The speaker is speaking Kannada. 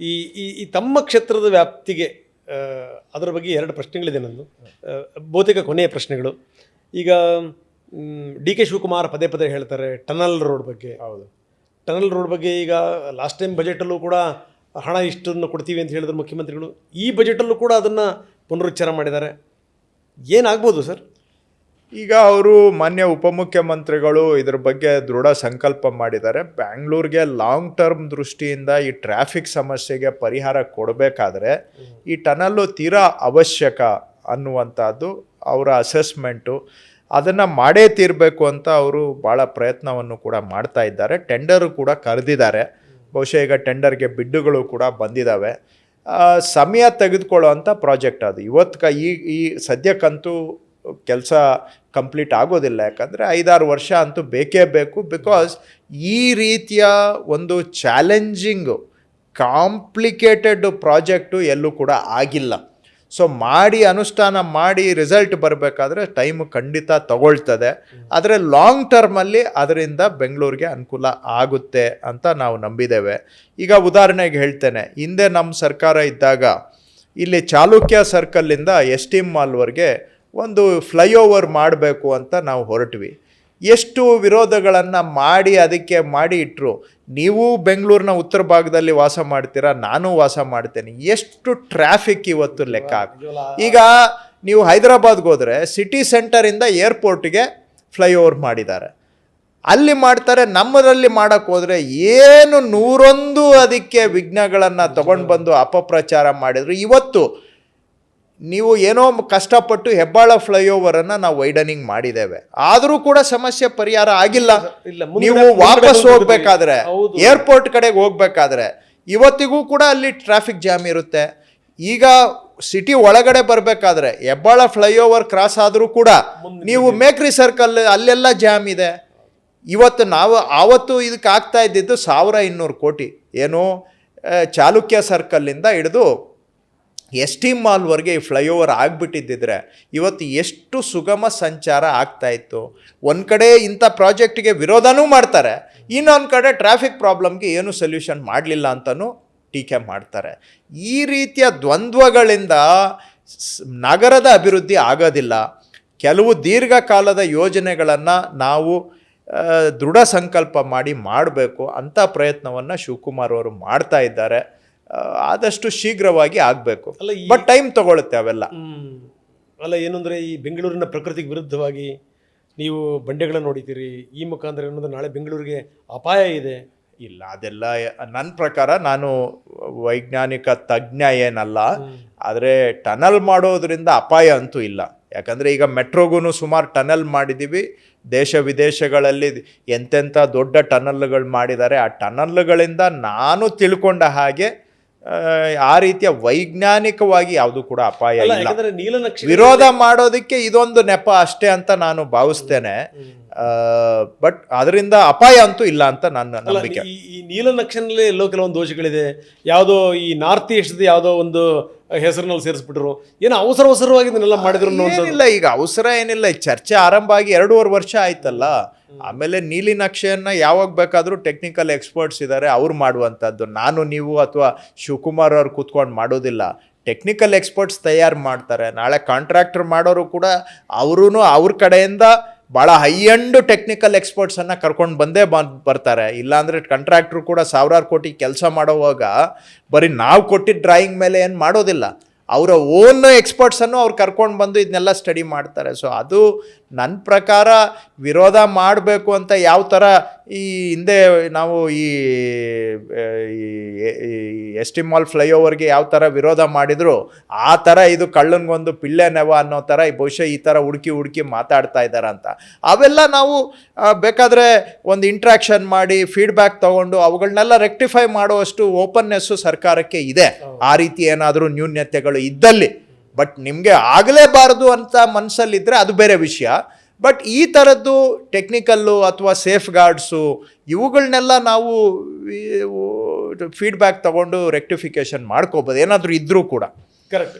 ಈ ಈ ಈ ತಮ್ಮ ಕ್ಷೇತ್ರದ ವ್ಯಾಪ್ತಿಗೆ ಅದರ ಬಗ್ಗೆ 2 ಪ್ರಶ್ನೆಗಳಿದೆ ನಂದು, ಬಹುತೇಕ ಕೊನೆಯ ಪ್ರಶ್ನೆಗಳು. ಈಗ ಡಿ ಕೆ ಶಿವಕುಮಾರ್ ಪದೇ ಪದೇ ಹೇಳ್ತಾರೆ ಟನಲ್ ರೋಡ್ ಬಗ್ಗೆ. ಹೌದು, ಟನಲ್ ರೋಡ್ ಬಗ್ಗೆ ಈಗ ಲಾಸ್ಟ್ ಟೈಮ್ ಬಜೆಟಲ್ಲೂ ಕೂಡ ಹಣ ಇಷ್ಟನ್ನು ಕೊಡ್ತೀವಿ ಅಂತ ಹೇಳಿದ್ರು ಮುಖ್ಯಮಂತ್ರಿಗಳು. ಈ ಬಜೆಟಲ್ಲೂ ಕೂಡ ಅದನ್ನು ಪುನರುಚ್ಚಾರ ಮಾಡಿದ್ದಾರೆ. ಏನಾಗ್ಬೋದು ಸರ್? ಈಗ ಅವರು ಮಾನ್ಯ ಉಪಮುಖ್ಯಮಂತ್ರಿಗಳು ಇದ್ರ ಬಗ್ಗೆ ದೃಢ ಸಂಕಲ್ಪ ಮಾಡಿದ್ದಾರೆ. ಬ್ಯಾಂಗ್ಳೂರ್ಗೆ ಲಾಂಗ್ ಟರ್ಮ್ ದೃಷ್ಟಿಯಿಂದ ಈ ಟ್ರಾಫಿಕ್ ಸಮಸ್ಯೆಗೆ ಪರಿಹಾರ ಕೊಡಬೇಕಾದ್ರೆ ಈ ಟನಲ್ಲು ತೀರಾ ಅವಶ್ಯಕ ಅನ್ನುವಂಥದ್ದು ಅವರ ಅಸೆಸ್ಮೆಂಟು. ಅದನ್ನು ಮಾಡೇ ತೀರಬೇಕು ಅಂತ ಅವರು ಭಾಳ ಪ್ರಯತ್ನವನ್ನು ಕೂಡ ಮಾಡ್ತಾ ಇದ್ದಾರೆ. ಟೆಂಡರು ಕೂಡ ಕರೆದಿದ್ದಾರೆ. ಬಹುಶಃ ಈಗ ಟೆಂಡರ್ಗೆ ಬಿಡ್ಡುಗಳು ಕೂಡ ಬಂದಿದ್ದಾವೆ. ಸಮಯ ತೆಗೆದುಕೊಳ್ಳೋ ಅಂಥ ಪ್ರಾಜೆಕ್ಟ್ ಅದು. ಈ ಸದ್ಯಕ್ಕಂತೂ ಕೆಲಸ ಕಂಪ್ಲೀಟ್ ಆಗೋದಿಲ್ಲ, ಯಾಕಂದರೆ 5-6 ವರ್ಷ ಅಂತೂ ಬೇಕೇ ಬೇಕು. ಬಿಕಾಸ್ ಈ ರೀತಿಯ ಒಂದು ಚಾಲೆಂಜಿಂಗು ಕಾಂಪ್ಲಿಕೇಟೆಡ್ ಪ್ರಾಜೆಕ್ಟು ಎಲ್ಲೂ ಕೂಡ ಆಗಿಲ್ಲ. ಸೊ ಅನುಷ್ಠಾನ ಮಾಡಿ ರಿಸಲ್ಟ್ ಬರಬೇಕಾದ್ರೆ ಟೈಮ್ ಖಂಡಿತ ತಗೊಳ್ತದೆ. ಆದರೆ ಲಾಂಗ್ ಟರ್ಮಲ್ಲಿ ಅದರಿಂದ ಬೆಂಗಳೂರಿಗೆ ಅನುಕೂಲ ಆಗುತ್ತೆ ಅಂತ ನಾವು ನಂಬಿದ್ದೇವೆ. ಈಗ ಉದಾಹರಣೆಗೆ ಹೇಳ್ತೇನೆ, ಹಿಂದೆ ನಮ್ಮ ಸರ್ಕಾರ ಇದ್ದಾಗ ಇಲ್ಲಿ ಚಾಲುಕ್ಯ ಸರ್ಕಲ್ಲಿಂದ ST ಮಾಲ್ವರೆಗೆ ಒಂದು ಫ್ಲೈಓವರ್ ಮಾಡಬೇಕು ಅಂತ ನಾವು ಹೊರಟ್ವಿ. ಎಷ್ಟು ವಿರೋಧಗಳನ್ನು ಅದಕ್ಕೆ ಮಾಡಿ ಇಟ್ಟರು. ನೀವು ಬೆಂಗಳೂರಿನ ಉತ್ತರ ಭಾಗದಲ್ಲಿ ವಾಸ ಮಾಡ್ತೀರಾ, ನಾನು ವಾಸ ಮಾಡ್ತೇನೆ. ಎಷ್ಟು ಟ್ರಾಫಿಕ್ ಇವತ್ತು ಲೆಕ್ಕ. ಈಗ ನೀವು ಹೈದರಾಬಾದ್ಗೆ ಹೋದರೆ ಸಿಟಿ ಸೆಂಟರಿಂದ ಏರ್ಪೋರ್ಟ್ಗೆ ಫ್ಲೈಓವರ್ ಮಾಡಿದ್ದಾರೆ, ಅಲ್ಲಿ ಮಾಡ್ತಾರೆ. ನಮ್ಮದಲ್ಲಿ ಮಾಡೋಕ್ಕೆ ಹೋದರೆ ಏನು 101 ಅದಕ್ಕೆ ವಿಘ್ನಗಳನ್ನು ತಗೊಂಡು ಬಂದು ಅಪಪ್ರಚಾರ ಮಾಡಿದರು. ಇವತ್ತು ನೀವು ಏನೋ ಕಷ್ಟಪಟ್ಟು ಹೆಬ್ಬಾಳ ಫ್ಲೈಓವರನ್ನು ನಾವು ವೈಡನಿಂಗ್ ಮಾಡಿದ್ದೇವೆ, ಆದರೂ ಕೂಡ ಸಮಸ್ಯೆ ಪರಿಹಾರ ಆಗಿಲ್ಲ. ನೀವು ವಾಪಸ್ ಹೋಗ್ಬೇಕಾದ್ರೆ, ಏರ್ಪೋರ್ಟ್ ಕಡೆಗೆ ಹೋಗ್ಬೇಕಾದ್ರೆ ಇವತ್ತಿಗೂ ಕೂಡ ಅಲ್ಲಿ ಟ್ರಾಫಿಕ್ ಜಾಮ್ ಇರುತ್ತೆ. ಈಗ ಸಿಟಿ ಒಳಗಡೆ ಬರಬೇಕಾದ್ರೆ ಹೆಬ್ಬಾಳ ಫ್ಲೈಓವರ್ ಕ್ರಾಸ್ ಆದರೂ ಕೂಡ ನೀವು ಮೇಕ್ರಿ ಸರ್ಕಲ್ ಅಲ್ಲೆಲ್ಲ ಜಾಮ್ ಇದೆ. ಇವತ್ತು ಆವತ್ತು ಇದಕ್ಕೆ ಆಗ್ತಾ ಇದ್ದಿದ್ದು 1200 ಕೋಟಿ, ಏನು ಚಾಲುಕ್ಯ ಸರ್ಕಲ್ಲಿಂದ ಹಿಡಿದು ST ಮಾಲ್ವರೆಗೆ ಈ ಫ್ಲೈಓವರ್ ಆಗಿಬಿಟ್ಟಿದ್ದಿದ್ರೆ ಇವತ್ತು ಎಷ್ಟು ಸುಗಮ ಸಂಚಾರ ಆಗ್ತಾಯಿತ್ತು. ಒಂದು ಕಡೆ ಇಂಥ ಪ್ರಾಜೆಕ್ಟಿಗೆ ವಿರೋಧನೂ ಮಾಡ್ತಾರೆ, ಇನ್ನೊಂದು ಕಡೆ ಟ್ರಾಫಿಕ್ ಪ್ರಾಬ್ಲಮ್ಗೆ ಏನೂ ಸೊಲ್ಯೂಷನ್ ಮಾಡಲಿಲ್ಲ ಅಂತಲೂ ಟೀಕೆ ಮಾಡ್ತಾರೆ. ಈ ರೀತಿಯ ದ್ವಂದ್ವಗಳಿಂದ ನಗರದ ಅಭಿವೃದ್ಧಿ ಆಗೋದಿಲ್ಲ. ಕೆಲವು ದೀರ್ಘಕಾಲದ ಯೋಜನೆಗಳನ್ನು ನಾವು ದೃಢ ಸಂಕಲ್ಪ ಮಾಡಬೇಕು ಅಂಥ ಪ್ರಯತ್ನವನ್ನು ಶಿವಕುಮಾರ್ ಅವರು ಮಾಡ್ತಾ ಇದ್ದಾರೆ. ಆದಷ್ಟು ಶೀಘ್ರವಾಗಿ ಆಗಬೇಕು, ಬಟ್ ಟೈಮ್ ತಗೊಳುತ್ತೆ ಅವೆಲ್ಲ. ಅಲ್ಲ, ಏನಂದರೆ ಈ ಬೆಂಗಳೂರಿನ ಪ್ರಕೃತಿಗೆ ವಿರುದ್ಧವಾಗಿ ನೀವು ಬಂಡೆಗಳನ್ನು ನೋಡಿದ್ದೀರಿ. ಈ ಮುಖಾಂತರ ಏನಂದ್ರೆ ನಾಳೆ ಬೆಂಗಳೂರಿಗೆ ಅಪಾಯ ಇದೆ. ಇಲ್ಲ, ಅದೆಲ್ಲ ನನ್ನ ಪ್ರಕಾರ, ನಾನು ವೈಜ್ಞಾನಿಕ ತಜ್ಞ ಏನಲ್ಲ, ಆದರೆ ಟನಲ್ ಮಾಡೋದ್ರಿಂದ ಅಪಾಯ ಅಂತೂ ಇಲ್ಲ. ಯಾಕಂದರೆ ಈಗ ಮೆಟ್ರೋಗೂ ಸುಮಾರು ಟನಲ್ ಮಾಡಿದ್ದೀವಿ. ದೇಶ ವಿದೇಶಗಳಲ್ಲಿ ಎಂತೆಂಥ ದೊಡ್ಡ ಟನಲ್ಗಳು ಮಾಡಿದ್ದಾರೆ. ಆ ಟನಲ್ಗಳಿಂದ ನಾನು ತಿಳ್ಕೊಂಡ ಹಾಗೆ ಆ ರೀತಿಯ ವೈಜ್ಞಾನಿಕವಾಗಿ ಯಾವುದು ಕೂಡ ಅಪಾಯ ಇಲ್ಲ. ವಿರೋಧ ಮಾಡೋದಕ್ಕೆ ಇದೊಂದು ನೆಪ ಅಷ್ಟೇ ಅಂತ ನಾನು ಭಾವಿಸ್ತೇನೆ. ಬಟ್ ಅದರಿಂದ ಅಪಾಯ ಅಂತೂ ಇಲ್ಲ ಅಂತ ನನ್ನ ನಂಬಿಕೆ. ಈ ನೀಲನಕ್ಷೆನಲ್ಲಿ ಎಲ್ಲೋ ಕೆಲವೊಂದು ದೋಷಗಳಿದೆ. ಯಾವುದೋ ಈ ನಾರ್ತ್ ಈಸ್ಟ್ದ ಯಾವುದೋ ಒಂದು ಹೆಸರಿನಲ್ಲಿ ಸೇರಿಸ್ಬಿಟ್ರು, ಏನೋ ಅವಸರವಾಗಿ ಇದನ್ನೆಲ್ಲ ಮಾಡಿದ್ರು. ಏನಿಲ್ಲ, ಈಗ ಅವಸರ ಏನಿಲ್ಲ. ಚರ್ಚೆ ಆರಂಭ ಆಗಿ 2.5 ವರ್ಷ ಆಯ್ತಲ್ಲ. ಆಮೇಲೆ ನೀಲಿ ನಕ್ಷೆಯನ್ನು ಯಾವಾಗ ಬೇಕಾದರೂ ಟೆಕ್ನಿಕಲ್ ಎಕ್ಸ್ಪರ್ಟ್ಸ್ ಇದ್ದಾರೆ, ಅವ್ರು ಮಾಡುವಂಥದ್ದು. ನಾನು, ನೀವು ಅಥವಾ ಶಿವಕುಮಾರ್ ಅವ್ರು ಕೂತ್ಕೊಂಡು ಮಾಡೋದಿಲ್ಲ. ಟೆಕ್ನಿಕಲ್ ಎಕ್ಸ್ಪರ್ಟ್ಸ್ ತಯಾರು ಮಾಡ್ತಾರೆ. ನಾಳೆ ಕಾಂಟ್ರಾಕ್ಟರ್ ಮಾಡೋರು ಕೂಡ ಅವ್ರ ಕಡೆಯಿಂದ ಭಾಳ ಹೈ ಎಂಡ್ ಟೆಕ್ನಿಕಲ್ ಎಕ್ಸ್ಪರ್ಟ್ಸನ್ನು ಕರ್ಕೊಂಡು ಬರ್ತಾರೆ. ಇಲ್ಲಾಂದರೆ ಕಾಂಟ್ರಾಕ್ಟ್ರು ಕೂಡ 1000 ಕೋಟಿ ಕೆಲಸ ಮಾಡೋವಾಗ ಬರೀ ನಾವು ಕೊಟ್ಟಿದ್ದ ಡ್ರಾಯಿಂಗ್ ಮೇಲೆ ಏನು ಮಾಡೋದಿಲ್ಲ. ಅವರ ಓನ್ ಎಕ್ಸ್ಪರ್ಟ್ಸನ್ನು ಅವ್ರು ಕರ್ಕೊಂಡು ಬಂದು ಇದನ್ನೆಲ್ಲ ಸ್ಟಡಿ ಮಾಡ್ತಾರೆ. ಸೊ ಅದು ನನ್ನ ಪ್ರಕಾರ ವಿರೋಧ ಮಾಡಬೇಕು ಅಂತ ಯಾವ ಥರ ಈ ಹಿಂದೆ ನಾವು ಈ ST ಮಾಲ್ ಫ್ಲೈಓವರ್ಗೆ ಯಾವ ಥರ ವಿರೋಧ ಮಾಡಿದ್ರು, ಆ ಥರ ಇದು ಕಳ್ಳನಿಗೊಂದು ಪಿಳ್ಳೆ ನೆವ ಅನ್ನೋ ಥರ ಬಹುಶಃ ಈ ಥರ ಹುಡುಕಿ ಮಾತಾಡ್ತಾ ಇದ್ದಾರೆ ಅಂತ. ಅವೆಲ್ಲ ನಾವು ಬೇಕಾದರೆ ಒಂದು ಇಂಟ್ರಾಕ್ಷನ್ ಮಾಡಿ ಫೀಡ್ಬ್ಯಾಕ್ ತೊಗೊಂಡು ಅವುಗಳನ್ನೆಲ್ಲ ರೆಕ್ಟಿಫೈ ಮಾಡುವಷ್ಟು ಓಪನ್ನೆಸ್ಸು ಸರ್ಕಾರಕ್ಕೆ ಇದೆ. ಆ ರೀತಿ ಏನಾದರೂ ನ್ಯೂನ್ಯತೆಗಳು ಇದ್ದಲ್ಲಿ, ಬಟ್ ನಿಮಗೆ ಆಗಲೇಬಾರದು ಅಂತ ಮನಸ್ಸಲ್ಲಿದ್ದರೆ ಅದು ಬೇರೆ ವಿಷಯ. ಬಟ್ ಈ ಥರದ್ದು ಟೆಕ್ನಿಕಲ್ಲು ಅಥವಾ ಸೇಫ್ ಗಾರ್ಡ್ಸು ಇವುಗಳನ್ನೆಲ್ಲ ನಾವು ಫೀಡ್ಬ್ಯಾಕ್ ತೊಗೊಂಡು ರೆಕ್ಟಿಫಿಕೇಷನ್ ಮಾಡ್ಕೋಬೋದು, ಏನಾದರೂ ಇದ್ದರೂ ಕೂಡ. ಕರೆಕ್ಟ್.